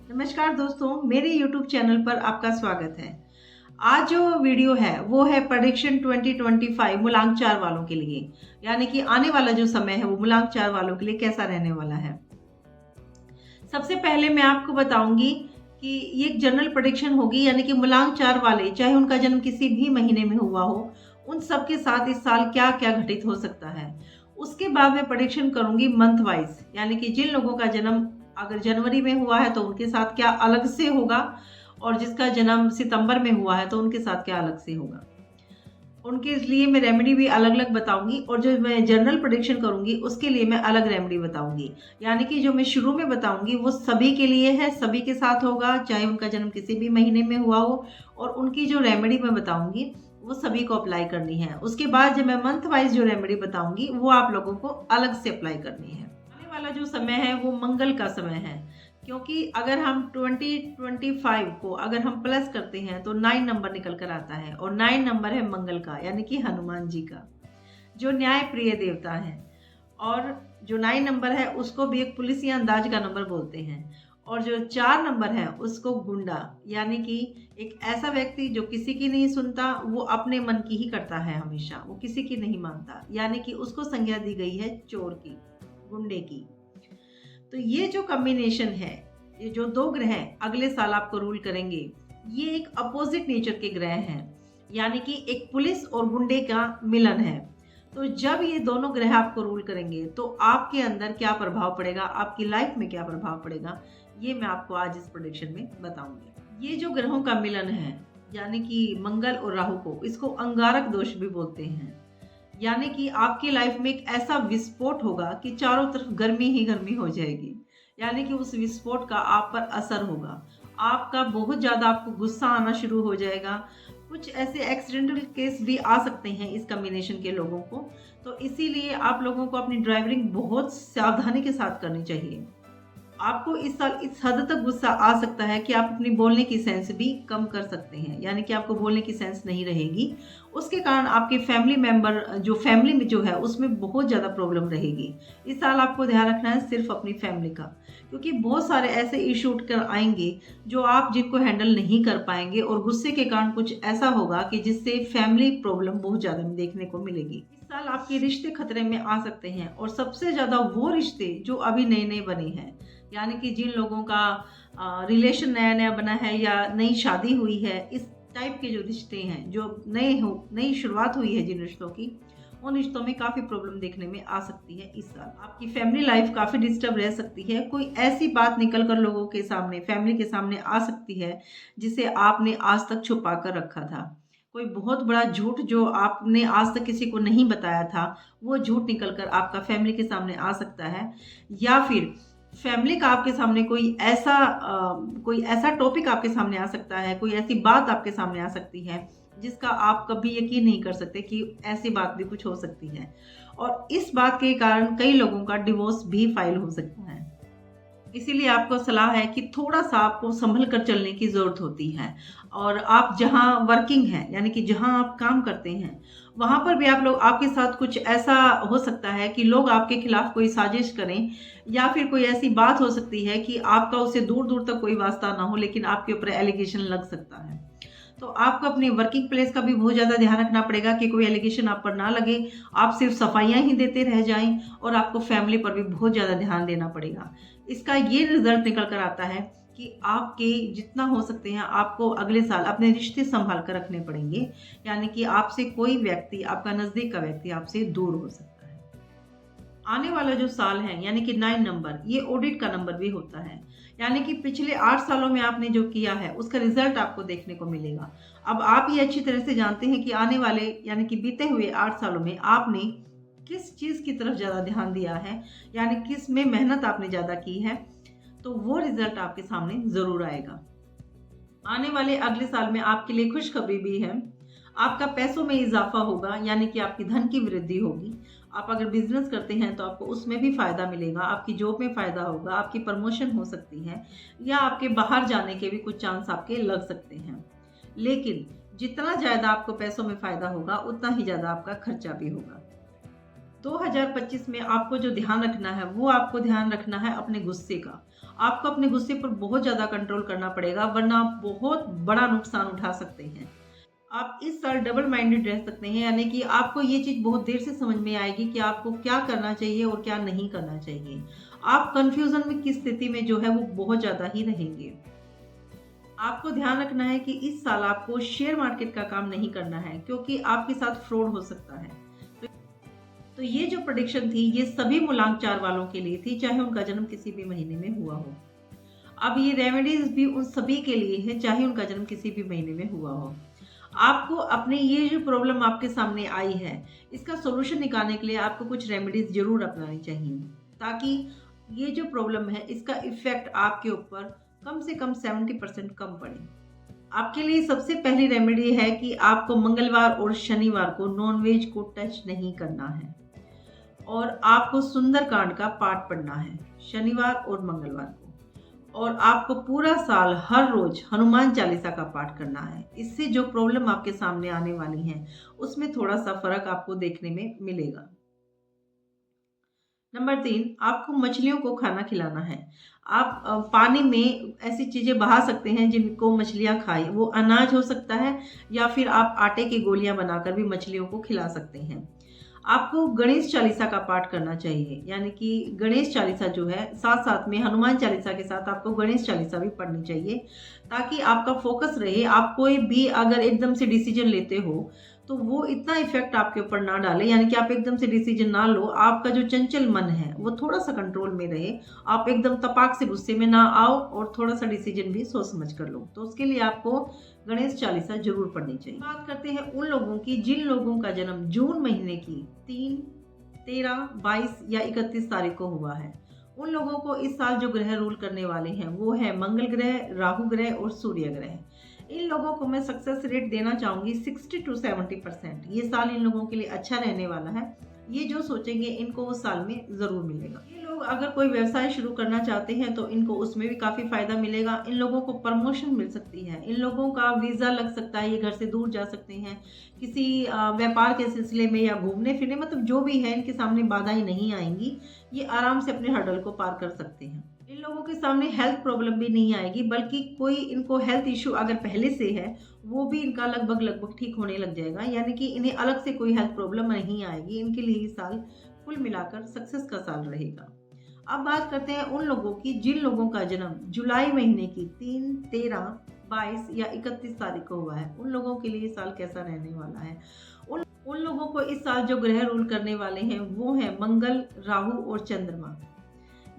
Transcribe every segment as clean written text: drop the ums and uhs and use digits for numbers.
नमस्कार दोस्तों, मेरे YouTube चैनल पर आपका स्वागत है। आज जो वीडियो है वो है प्रेडिक्शन 2025 मूलांक 4 वालों के लिए, यानी कि आने वाला जो समय है वो मूलांक 4 वालों के लिए कैसा रहने वाला है। सबसे पहले मैं आपको बताऊंगी कि ये एक जनरल प्रेडिक्शन होगी, यानी कि मूलांक 4 वाले चाहे उनका जन्म किसी भी महीने में हुआ हो, उन सबके साथ इस साल क्या क्या घटित हो सकता है। उसके बाद मैं प्रेडिक्शन करूंगी मंथ वाइज, यानी कि जिन लोगों का जन्म अगर जनवरी में हुआ है तो उनके साथ क्या अलग से होगा, और जिसका जन्म सितंबर में हुआ है तो उनके साथ क्या अलग से होगा। उनके लिए मैं रेमेडी भी अलग अलग बताऊंगी, और जो मैं जनरल प्रेडिक्शन करूंगी उसके लिए मैं अलग रेमेडी बताऊंगी। यानी कि जो मैं शुरू में बताऊंगी वो सभी के लिए है, सभी के साथ होगा, चाहे उनका जन्म किसी भी महीने में हुआ हो। और उनकी जो रेमेडी मैं बताऊंगी वो सभी को अप्लाई करनी है। उसके बाद जब मैं मंथ वाइज जो रेमेडी बताऊंगी वो आप लोगों को अलग से अप्लाई करनी है। आने वाला जो समय है वो मंगल का समय है, क्योंकि अगर हम 2025 को अगर हम प्लस करते हैं तो 9 नंबर निकल कर आता है, और 9 नंबर है मंगल का, यानी कि हनुमान जी का, जो न्याय प्रिय देवता है। और जो 9 नंबर है उसको भी एक पुलिस या अंदाज का नंबर बोलते हैं। और जो 4 नंबर है उसको गुंडा, यानी कि एक ऐसा व्यक्ति जो किसी की नहीं सुनता, वो अपने मन की ही करता है, हमेशा वो किसी की नहीं मानता, यानी कि उसको संज्ञा दी गई है चोर की, गुंडे की। तो ये जो कॉम्बिनेशन है, ये जो दो ग्रह अगले साल आपको रूल करेंगे, ये एक अपोजिट नेचर के ग्रह हैं, यानी कि एक पुलिस और गुंडे का मिलन है। तो जब ये दोनों ग्रह आपको रूल करेंगे तो आपके अंदर क्या प्रभाव पड़ेगा, आपकी लाइफ में क्या प्रभाव पड़ेगा, ये मैं आपको आज इस प्रोडिक्शन में बताऊंगी। ये जो ग्रहों का मिलन है, यानी कि मंगल और राहु को, इसको अंगारक दोष भी बोलते हैं। यानी कि आपकी लाइफ में एक ऐसा विस्फोट होगा कि चारों तरफ गर्मी ही गर्मी हो जाएगी, यानी कि उस विस्फोट का आप पर असर होगा। आपका बहुत ज़्यादा आपको गुस्सा आना शुरू हो जाएगा। कुछ ऐसे एक्सीडेंटल केस भी आ सकते हैं इस कॉम्बिनेशन के लोगों को। तो इसीलिए आप लोगों को अपनी ड्राइविंग बहुत सावधानी के साथ करनी चाहिए। आपको इस साल इस हद तक गुस्सा आ सकता है कि आप अपनी बोलने की सेंस भी कम कर सकते हैं, यानी कि आपको बोलने की सेंस नहीं रहेगी। उसके कारण आपके फैमिली मेंबर, जो फैमिली में जो है उसमें बहुत ज़्यादा प्रॉब्लम रहेगी। इस साल आपको ध्यान रखना है सिर्फ अपनी फैमिली का, क्योंकि बहुत सारे ऐसे इशू उठकर आएंगे जो आप जिनको हैंडल नहीं कर पाएंगे, और गुस्से के कारण कुछ ऐसा होगा कि जिससे फैमिली प्रॉब्लम बहुत ज़्यादा देखने को मिलेगी। इस साल आपके रिश्ते खतरे में आ सकते हैं, और सबसे ज़्यादा वो रिश्ते जो अभी नए नए बने हैं, यानी कि जिन लोगों का रिलेशन नया नया बना है या नई शादी हुई है, इस टाइप के जो रिश्ते हैं, जो नई शुरुआत हुई है जिन रिश्तों की, उन रिश्तों में काफ़ी प्रॉब्लम देखने में आ सकती है। इस साल आपकी फैमिली लाइफ काफ़ी डिस्टर्ब रह सकती है। कोई ऐसी बात निकल कर लोगों के सामने, फैमिली के सामने आ सकती है जिसे आपने आज तक छुपा कर रखा था। कोई बहुत बड़ा झूठ जो आपने आज तक किसी को नहीं बताया था, वो झूठ निकल कर आपका फैमिली के सामने आ सकता है। या फिर फैमिली का आपके सामने कोई ऐसा टॉपिक आपके सामने आ सकता है, कोई ऐसी बात आपके सामने आ सकती है जिसका आप कभी यकीन नहीं कर सकते कि ऐसी बात भी कुछ हो सकती है। और इस बात के कारण कई लोगों का डिवोर्स भी फाइल हो सकता है। इसीलिए आपको सलाह है कि थोड़ा सा आपको संभल कर चलने की ज़रूरत होती है। और आप जहाँ वर्किंग हैं, यानी कि जहाँ आप काम करते हैं, वहाँ पर भी आपके साथ कुछ ऐसा हो सकता है कि लोग आपके खिलाफ कोई साजिश करें, या फिर कोई ऐसी बात हो सकती है कि आपका उससे दूर दूर तक कोई वास्ता ना हो, लेकिन आपके ऊपर एलिगेशन लग सकता है। तो आपको अपनी वर्किंग प्लेस का भी बहुत ज़्यादा ध्यान रखना पड़ेगा कि कोई एलिगेशन आप पर ना लगे, आप सिर्फ सफाइयाँ ही देते रह जाएं, और आपको फैमिली पर भी बहुत ज़्यादा ध्यान देना पड़ेगा। इसका ये रिजल्ट निकल कर आता है कि आपके जितना हो सकते हैं आपको अगले साल अपने रिश्ते संभाल कर रखने पड़ेंगे, यानी कि आपसे कोई व्यक्ति, आपका नज़दीक का व्यक्ति आपसे दूर हो सकता है। आने वाला जो साल है, यानी कि 9 नंबर, ये ऑडिट का नंबर भी होता है, यानी कि पिछले 8 सालों में आपने जो किया है उसका रिजल्ट आपको देखने को मिलेगा। अब आप ये अच्छी तरह से जानते हैं कि आने वाले, यानी कि बीते हुए 8 सालों में आपने किस चीज़ की तरफ ज़्यादा ध्यान दिया है, यानी किस में मेहनत आपने ज़्यादा की है, तो वो रिजल्ट आपके सामने ज़रूर आएगा। आने वाले अगले साल में आपके लिए खुशखबरी भी है। आपका पैसों में इजाफा होगा, यानी कि आपकी धन की वृद्धि होगी। आप अगर बिजनेस करते हैं तो आपको उसमें भी फायदा मिलेगा, आपकी जॉब में फायदा होगा, आपकी प्रमोशन हो सकती है, या आपके बाहर जाने के भी कुछ चांस आपके लग सकते हैं। लेकिन जितना ज़्यादा आपको पैसों में फायदा होगा उतना ही ज़्यादा आपका खर्चा भी होगा। 2025 में आपको जो ध्यान रखना है वो आपको ध्यान रखना है अपने गुस्से का। आपको अपने गुस्से पर बहुत ज़्यादा कंट्रोल करना पड़ेगा, वरना आप बहुत बड़ा नुकसान उठा सकते हैं। आप इस साल डबल माइंडेड रह सकते हैं, यानी कि आपको ये चीज़ बहुत देर से समझ में आएगी कि आपको क्या करना चाहिए और क्या नहीं करना चाहिए। आप कन्फ्यूज़न में की स्थिति में जो है वो बहुत ज़्यादा ही रहेंगे। आपको ध्यान रखना है कि इस साल आपको शेयर मार्केट का काम नहीं करना है, क्योंकि आपके साथ फ्रॉड हो सकता है। तो ये जो प्रेडिक्शन थी ये सभी मूलांक 4 वालों के लिए थी, चाहे उनका जन्म किसी भी महीने में हुआ हो। अब ये रेमेडीज भी उन सभी के लिए है, चाहे उनका जन्म किसी भी महीने में हुआ हो। आपको अपने ये जो प्रॉब्लम आपके सामने आई है, इसका सॉल्यूशन निकालने के लिए आपको कुछ रेमेडीज जरूर अपनानी चाहिए, ताकि ये जो प्रॉब्लम है इसका इफेक्ट आपके ऊपर कम से कम 70% कम पड़े। आपके लिए सबसे पहली रेमेडी है कि आपको मंगलवार और शनिवार को नॉनवेज को टच नहीं करना है, और आपको सुंदरकांड का पाठ पढ़ना है शनिवार और मंगलवार को। और आपको पूरा साल हर रोज हनुमान चालीसा का पाठ करना है। इससे जो प्रॉब्लम आपके सामने आने वाली है उसमें थोड़ा सा फर्क आपको देखने में मिलेगा। नंबर 3, आपको मछलियों को खाना खिलाना है। आप पानी में ऐसी चीजें बहा सकते हैं जिनको मछलियां खाएं। वो अनाज हो सकता है, या फिर आप आटे की गोलियां बनाकर भी मछलियों को खिला सकते हैं। आपको गणेश चालीसा का पाठ करना चाहिए, यानी कि गणेश चालीसा जो है साथ साथ में हनुमान चालीसा के साथ आपको गणेश चालीसा भी पढ़नी चाहिए, ताकि आपका फोकस रहे। आप कोई भी अगर एकदम से डिसीजन लेते हो तो वो इतना इफेक्ट आपके ऊपर ना डाले, यानी कि आप एकदम से डिसीजन ना लो। आपका जो चंचल मन है वो थोड़ा सा कंट्रोल में रहे। आप एकदम तपाक से गुस्से में ना आओ, और थोड़ा सा डिसीजन भी सोच समझ कर लो। तो उसके लिए आपको गणेश चालीसा जरूर पढ़नी चाहिए। बात करते हैं उन लोगों की जिन लोगों का जन्म जून महीने की 3, 13, 22 या 31 तारीख को हुआ है। उन लोगों को इस साल जो ग्रह रूल करने वाले हैं वो है मंगल ग्रह, राहु ग्रह और सूर्य ग्रह। इन लोगों को मैं सक्सेस रेट देना चाहूंगी 60 to 70%। ये साल इन लोगों के लिए अच्छा रहने वाला है। ये जो सोचेंगे इनको उस साल में जरूर मिलेगा। ये लोग अगर कोई व्यवसाय शुरू करना चाहते हैं तो इनको उसमें भी काफी फायदा मिलेगा। इन लोगों को प्रमोशन मिल सकती है, इन लोगों का वीजा लग सकता है, ये घर से दूर जा सकते हैं किसी व्यापार के सिलसिले में या घूमने फिरने, मतलब जो भी है इनके सामने बाधाएं नहीं आएंगी। ये आराम से अपने हर्डल को पार कर सकते हैं। इन लोगों के सामने हेल्थ प्रॉब्लम भी नहीं आएगी, बल्कि कोई इनको हेल्थ इशू अगर पहले से है वो भी इनका लगभग ठीक होने लग जाएगा, यानी कि इन्हें अलग से कोई हेल्थ प्रॉब्लम नहीं आएगी। इनके लिए ये साल कुल मिलाकर सक्सेस का साल रहेगा। अब बात करते हैं उन लोगों की जिन लोगों का जन्म जुलाई महीने की 3, 13, 22 या 31 तारीख को हुआ है। उन लोगों के लिए ये साल कैसा रहने वाला है? उन लोगों को इस साल जो ग्रह रूल करने वाले हैं वो है मंगल, राहु और चंद्रमा।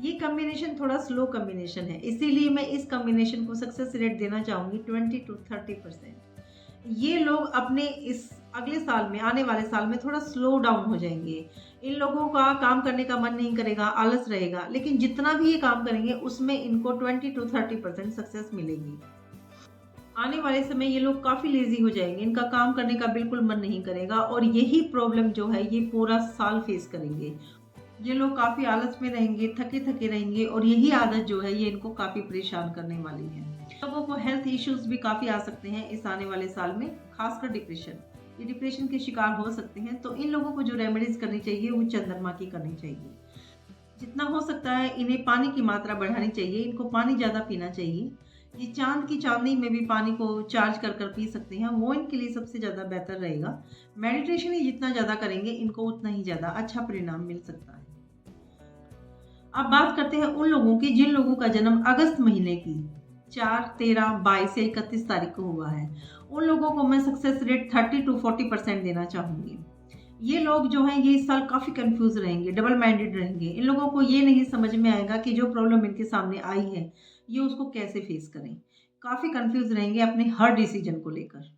ये कॉम्बिनेशन थोड़ा स्लो कॉम्बिनेशन है, इसीलिए मैं इस कॉम्बिनेशन को सक्सेस रेट देना चाहूंगी 20 to 30%। ये लोग अपने इस अगले साल में, आने वाले साल में थोड़ा स्लो डाउन हो जाएंगे। इन लोगों का काम करने का मन नहीं करेगा, आलस रहेगा, लेकिन जितना भी ये काम करेंगे उसमें इनको 20 to 30% सक्सेस मिलेगी। आने वाले समय ये लोग काफ़ी लेजी हो जाएंगे, इनका काम करने का बिल्कुल मन नहीं करेगा, और यही प्रॉब्लम जो है ये पूरा साल फेस करेंगे। ये लोग काफ़ी आलस में रहेंगे, थके थके रहेंगे, और यही आदत जो है ये इनको काफ़ी परेशान करने वाली है। लोगों को हेल्थ इश्यूज भी काफ़ी आ सकते हैं इस आने वाले साल में, खासकर डिप्रेशन। ये डिप्रेशन के शिकार हो सकते हैं। तो इन लोगों को जो रेमेडीज करनी चाहिए वो चंद्रमा की करनी चाहिए। जितना हो सकता है इन्हें पानी की मात्रा बढ़ानी चाहिए, इनको पानी ज़्यादा पीना चाहिए। ये चांद की चांदनी में भी पानी को चार्ज कर पी सकते हैं, वो इनके लिए सबसे ज़्यादा बेहतर रहेगा। मेडिटेशन ही जितना ज़्यादा करेंगे इनको उतना ही ज़्यादा अच्छा परिणाम मिल सकता है। अब बात करते हैं उन लोगों की जिन लोगों का जन्म अगस्त महीने की 4, 13, 22 या 31 तारीख को हुआ है। उन लोगों को मैं सक्सेस रेट 30 to 40% देना चाहूँगी। ये लोग जो हैं ये इस साल काफ़ी कंफ्यूज रहेंगे, डबल माइंडेड रहेंगे। इन लोगों को ये नहीं समझ में आएगा कि जो प्रॉब्लम इनके सामने आई है ये उसको कैसे फेस करें। काफ़ी कंफ्यूज रहेंगे अपने हर डिसीजन को लेकर,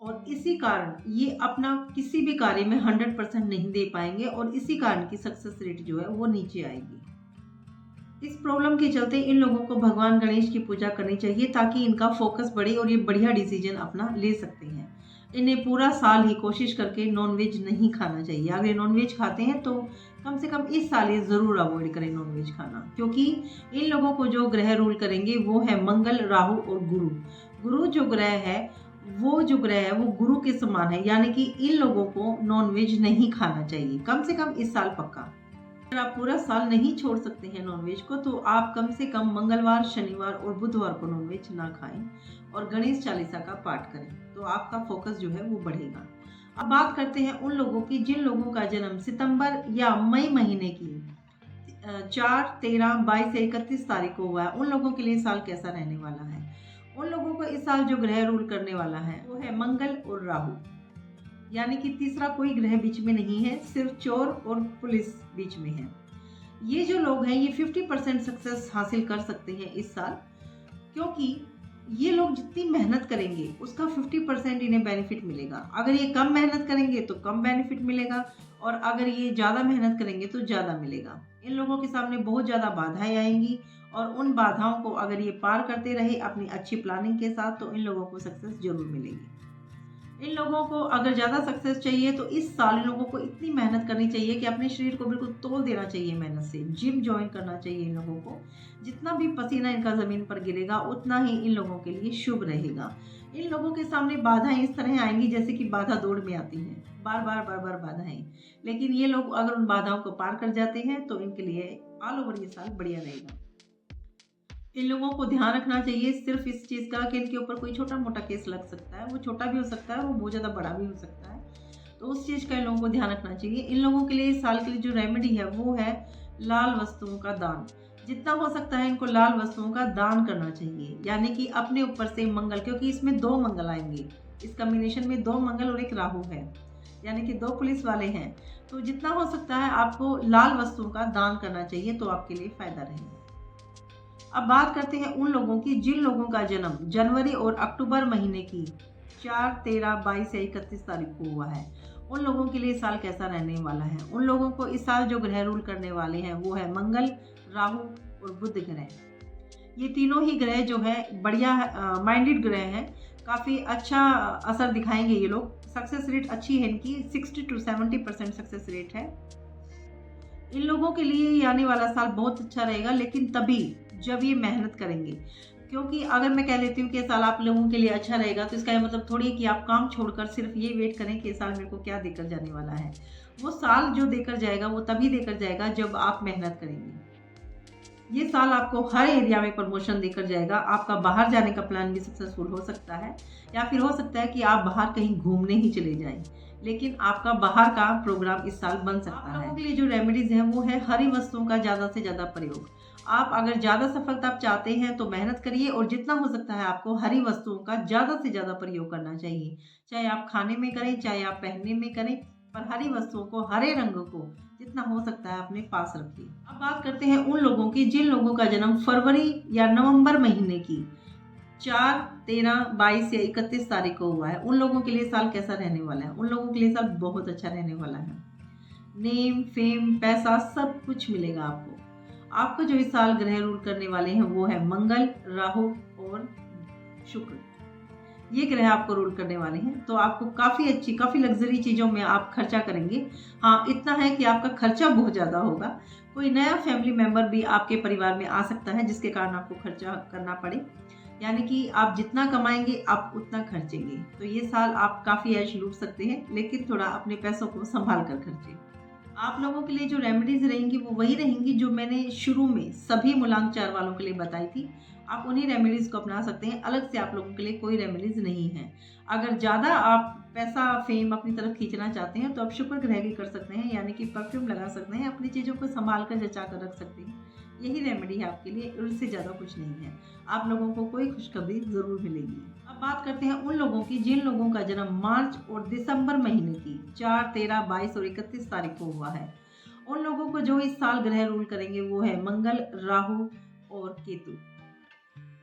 और इसी कारण ये अपना किसी भी कार्य में 100% नहीं दे पाएंगे, और इसी कारण की सक्सेस रेट जो है वो नीचे आएगी। इस प्रॉब्लम के चलते इन लोगों को भगवान गणेश की पूजा करनी चाहिए, ताकि इनका फोकस बढ़े और ये बढ़िया डिसीजन अपना ले सकते हैं। इन्हें पूरा साल ही कोशिश करके नॉनवेज नहीं खाना चाहिए। अगर नॉनवेज खाते हैं तो कम से कम इस साल ये ज़रूर अवॉइड करें नॉनवेज खाना, क्योंकि इन लोगों को जो ग्रह रूल करेंगे वो है मंगल, राहु और गुरु। गुरु जो ग्रह है वो गुरु के समान है, यानी कि इन लोगों को नॉनवेज नहीं खाना चाहिए कम से कम इस साल पक्का। अगर आप पूरा साल नहीं छोड़ सकते हैं नॉनवेज को, तो आप कम से कम मंगलवार, शनिवार और बुधवार को नॉनवेज ना खाएं और गणेश चालीसा का पाठ करें, तो आपका फोकस जो है वो बढ़ेगा। अब बात करते हैं उन लोगों की जिन लोगों का जन्म सितंबर या मई महीने की 4, 13, 22 या 31 तारीख को हुआ है, उन लोगों के लिए साल कैसा रहने वाला है। उन लोगों को इस साल जो ग्रह रूल करने वाला है वो है मंगल और राहु, यानी कि तीसरा कोई ग्रह बीच में नहीं है, सिर्फ चोर और पुलिस बीच में है। ये जो लोग हैं ये 50% सक्सेस हासिल कर सकते हैं इस साल, क्योंकि ये लोग जितनी मेहनत करेंगे उसका 50% इन्हें बेनिफिट मिलेगा। अगर ये कम मेहनत करेंगे तो कम बेनिफिट मिलेगा, और अगर ये ज़्यादा मेहनत करेंगे तो ज़्यादा मिलेगा। इन लोगों के सामने बहुत ज़्यादा बाधाएं आएंगी, और उन बाधाओं को अगर ये पार करते रहे अपनी अच्छी प्लानिंग के साथ, तो इन लोगों को सक्सेस जरूर मिलेगी। इन लोगों को अगर ज़्यादा सक्सेस चाहिए तो इस साल इन लोगों को इतनी मेहनत करनी चाहिए कि अपने शरीर को बिल्कुल तोड़ देना चाहिए मेहनत से। जिम ज्वाइन करना चाहिए इन लोगों को। जितना भी पसीना इनका ज़मीन पर गिरेगा उतना ही इन लोगों के लिए शुभ रहेगा। इन लोगों के सामने बाधाएं इस तरह आएंगी जैसे कि बाधा दौड़ में आती हैं, बार बार बाधाएं। लेकिन ये लोग अगर उन बाधाओं को पार कर जाते हैं तो इनके लिए ऑल ओवर ये साल बढ़िया रहेगा। इन लोगों को ध्यान रखना चाहिए सिर्फ इस चीज़ का कि इनके ऊपर कोई छोटा मोटा केस लग सकता है, वो छोटा भी हो सकता है, वो बहुत ज़्यादा बड़ा भी हो सकता है, तो उस चीज़ का इन लोगों को ध्यान रखना चाहिए। इन लोगों के लिए इस साल के लिए जो रेमेडी है वो है लाल वस्तुओं का दान। जितना हो सकता है इनको लाल वस्तुओं का दान करना चाहिए, यानी कि अपने ऊपर से मंगल, क्योंकि इसमें 2 मंगल आएंगे, इस कॉम्बिनेशन में 2 मंगल और एक राहु है, यानी कि 2 पुलिस वाले हैं। तो जितना हो सकता है आपको लाल वस्तुओं का दान करना चाहिए, तो आपके लिए फायदा रहेगा। अब बात करते हैं उन लोगों की जिन लोगों का जन्म जनवरी और अक्टूबर महीने की 4, 13, 22 या 31 तारीख को हुआ है, उन लोगों के लिए साल कैसा रहने वाला है। उन लोगों को इस साल जो ग्रह रूल करने वाले हैं वो है मंगल, राहु और बुध ग्रह। ये तीनों ही ग्रह जो है बढ़िया माइंडेड ग्रह हैं, काफ़ी अच्छा असर दिखाएंगे ये लोग। सक्सेस रेट अच्छी है इनकी, 60 to 70% सक्सेस रेट है। इन लोगों के लिए ये आने वाला साल बहुत अच्छा रहेगा, लेकिन तभी जब ये मेहनत करेंगे। क्योंकि अगर मैं कह देती हूँ कि साल आप लोगों के लिए अच्छा रहेगा, तो इसका मतलब थोड़ी है कि आप काम छोड़कर सिर्फ ये वेट करें कि साल मेरे को क्या देकर जाने वाला है। वो साल जो देकर जाएगा वो तभी देकर जाएगा जब आप मेहनत करेंगे। ये साल आपको हर एरिया में प्रमोशन देकर जाएगा। आपका बाहर जाने का प्लान भी सक्सेसफुल हो सकता है, या फिर हो सकता है कि आप बाहर कहीं घूमने ही चले जाएं, लेकिन आपका बाहर का प्रोग्राम इस साल बन सकता है। आप लोगों के लिए जो रेमेडीज हैं वो है हरी वस्तुओं का ज़्यादा से ज़्यादा प्रयोग। आप अगर ज़्यादा सफलता चाहते हैं तो मेहनत करिए, और जितना हो सकता है आपको हरी वस्तुओं का ज़्यादा से ज़्यादा प्रयोग करना चाहिए। चाहे आप खाने में करें, चाहे आप पहनने में करें, पर हरी वस्तुओं को, हरे रंग को जितना हो सकता है अपने पास रखिए। अब बात करते हैं उन लोगों की जिन लोगों का जन्म फरवरी या नवंबर महीने की 4, 13, 22 या 31 तारीख को हुआ है। उन लोगों के लिए साल कैसा रहने वाला है। उन लोगों के लिए साल बहुत अच्छा रहने वाला है। नेम, फेम, पैसा सब कुछ मिलेगा आपको। आपको जो इस साल ग्रह रूल करने वाले हैं वो है मंगल, राहु और शुक्र। ये ग्रह आपको रूल करने वाले हैं, तो आपको काफ़ी लग्जरी चीज़ों में आप खर्चा करेंगे। हाँ, इतना है कि आपका खर्चा बहुत ज़्यादा होगा। कोई नया फैमिली मेंबर भी आपके परिवार में आ सकता है जिसके कारण आपको खर्चा करना पड़े, यानी कि आप जितना कमाएंगे आप उतना खर्चेंगे। तो ये साल आप काफ़ी ऐश लूट सकते हैं, लेकिन थोड़ा अपने पैसों को संभाल कर खर्चें। आप लोगों के लिए जो रेमेडीज रहेंगी वो वही रहेंगी जो मैंने शुरू में सभी मूलांक 4 वालों के लिए बताई थी। आप उन्हीं रेमेडीज को अपना सकते हैं, अलग से आप लोगों के लिए कोई रेमेडीज नहीं है। अगर ज़्यादा आप पैसा, फेम अपनी तरफ खींचना चाहते हैं तो आप शुक्र ग्रह की कर सकते हैं, यानी कि परफ्यूम लगा सकते हैं, अपनी चीज़ों को संभाल कर जचा कर रख सकते हैं। यही रेमेडी है आपके लिए, उससे ज़्यादा कुछ नहीं है। आप लोगों को कोई खुशखबरी ज़रूर मिलेगी। अब बात करते हैं उन लोगों की जिन लोगों का जन्म मार्च और दिसंबर महीने की 4, 13, 22 और 31 तारीख को हुआ है। उन लोगों को जो इस साल ग्रह रूल करेंगे वो है मंगल, राहु और केतु।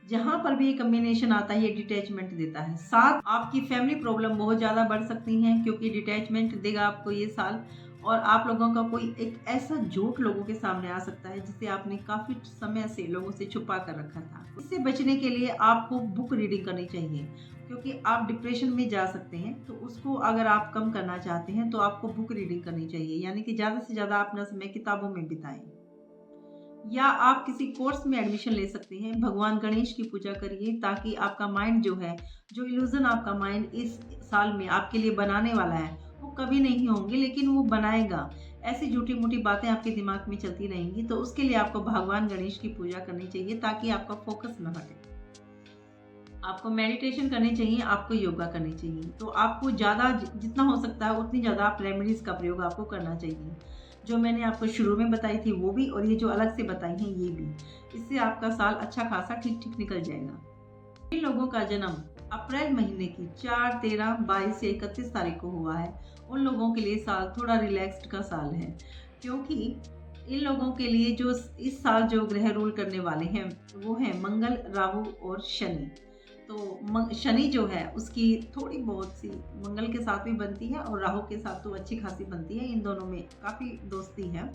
जहां पर भी ये कम्बिनेशन आता है ये डिटैचमेंट देता है। साथ आपकी फैमिली प्रॉब्लम बहुत ज़्यादा बढ़ सकती हैं, क्योंकि डिटैचमेंट देगा आपको ये साल। और आप लोगों का कोई एक ऐसा झूठ लोगों के सामने आ सकता है जिसे आपने काफ़ी समय से लोगों से छुपा कर रखा था। इससे बचने के लिए आपको बुक रीडिंग करनी चाहिए, क्योंकि आप डिप्रेशन में जा सकते हैं। तो उसको अगर आप कम करना चाहते हैं तो आपको बुक रीडिंग करनी चाहिए, यानी कि ज़्यादा से ज़्यादा अपना समय किताबों में बिताएं। या आप किसी कोर्स में एडमिशन ले सकते हैं। भगवान गणेश की पूजा करिए, ताकि आपका माइंड जो है, जो इल्यूजन आपका माइंड इस साल में आपके लिए बनाने वाला है वो कभी नहीं होंगे, लेकिन वो बनाएगा। ऐसी झूठी मूठी बातें आपके दिमाग में चलती रहेंगी, तो उसके लिए आपको भगवान गणेश की पूजा करनी चाहिए ताकि आपका फोकस न हटे। आपको मेडिटेशन करनी चाहिए, आपको योगा करनी चाहिए। तो आपको ज़्यादा जितना हो सकता है उतनी ज़्यादा आप रेमेडीज़ का प्रयोग आपको करना चाहिए। जो मैंने आपको शुरू में बताई थी वो भी, और ये जो अलग से बताई हैं ये भी। इससे आपका साल अच्छा खासा ठीक-ठीक निकल जाएगा। जिन लोगों का जन्म अप्रैल महीने की 4, 13, 22 या 31 तारीख को हुआ है, उन लोगों के लिए साल थोड़ा रिलैक्स्ड का साल है, क्योंकि इन लोगों के लिए जो इस साल जो ग्रह रूल करने वाले हैं वो हैं मंगल, राहु और शनि। तो शनि जो है उसकी थोड़ी बहुत सी मंगल के साथ भी बनती है और राहु के साथ तो अच्छी खासी बनती है, इन दोनों में काफ़ी दोस्ती है।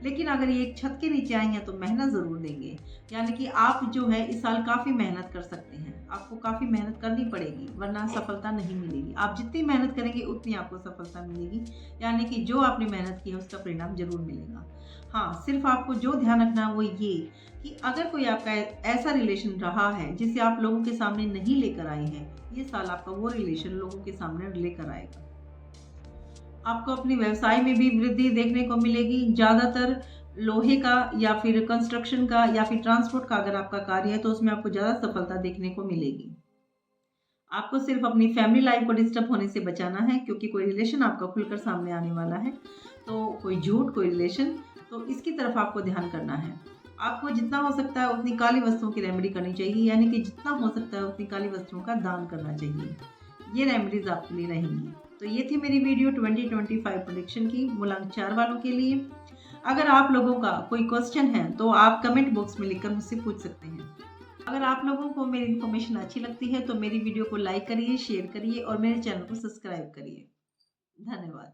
लेकिन अगर ये एक छत के नीचे आई हैं तो मेहनत ज़रूर देंगे, यानी कि आप जो है इस साल काफ़ी मेहनत कर सकते हैं। आपको काफ़ी मेहनत करनी पड़ेगी वरना सफलता नहीं मिलेगी। आप जितनी मेहनत करेंगे उतनी आपको सफलता मिलेगी, यानी कि जो आपने मेहनत की है उसका परिणाम ज़रूर मिलेगा। हाँ, सिर्फ आपको जो ध्यान रखना है वो ये कि अगर कोई आपका ऐसा रिलेशन रहा है जिसे आप लोगों के सामने नहीं लेकर आए हैं, ये साल आपका वो रिलेशन लोगों के सामने लेकर आएगा। आपको अपने व्यवसाय में भी वृद्धि देखने को मिलेगी। ज़्यादातर लोहे का या फिर कंस्ट्रक्शन का या फिर ट्रांसपोर्ट का अगर आपका कार्य है तो उसमें आपको ज़्यादा सफलता देखने को मिलेगी। आपको सिर्फ अपनी फैमिली लाइफ को डिस्टर्ब होने से बचाना है, क्योंकि कोई रिलेशन आपका खुलकर सामने आने वाला है। तो कोई झूठ, कोई रिलेशन, तो इसकी तरफ आपको ध्यान करना है। आपको जितना हो सकता है उतनी काली वस्तुओं की रेमेडी करनी चाहिए, यानी कि जितना हो सकता है उतनी काली वस्तुओं का दान करना चाहिए। ये रेमेडीज आपके लिए रहेंगी। तो ये थी मेरी वीडियो 2025 प्रेडिक्शन की मूलांक 4 वालों के लिए। अगर आप लोगों का कोई क्वेश्चन है तो आप कमेंट बॉक्स में लिखकर मुझसे पूछ सकते हैं। अगर आप लोगों को मेरी इन्फॉर्मेशन अच्छी लगती है तो मेरी वीडियो को लाइक करिए, शेयर करिए और मेरे चैनल को सब्सक्राइब करिए। धन्यवाद।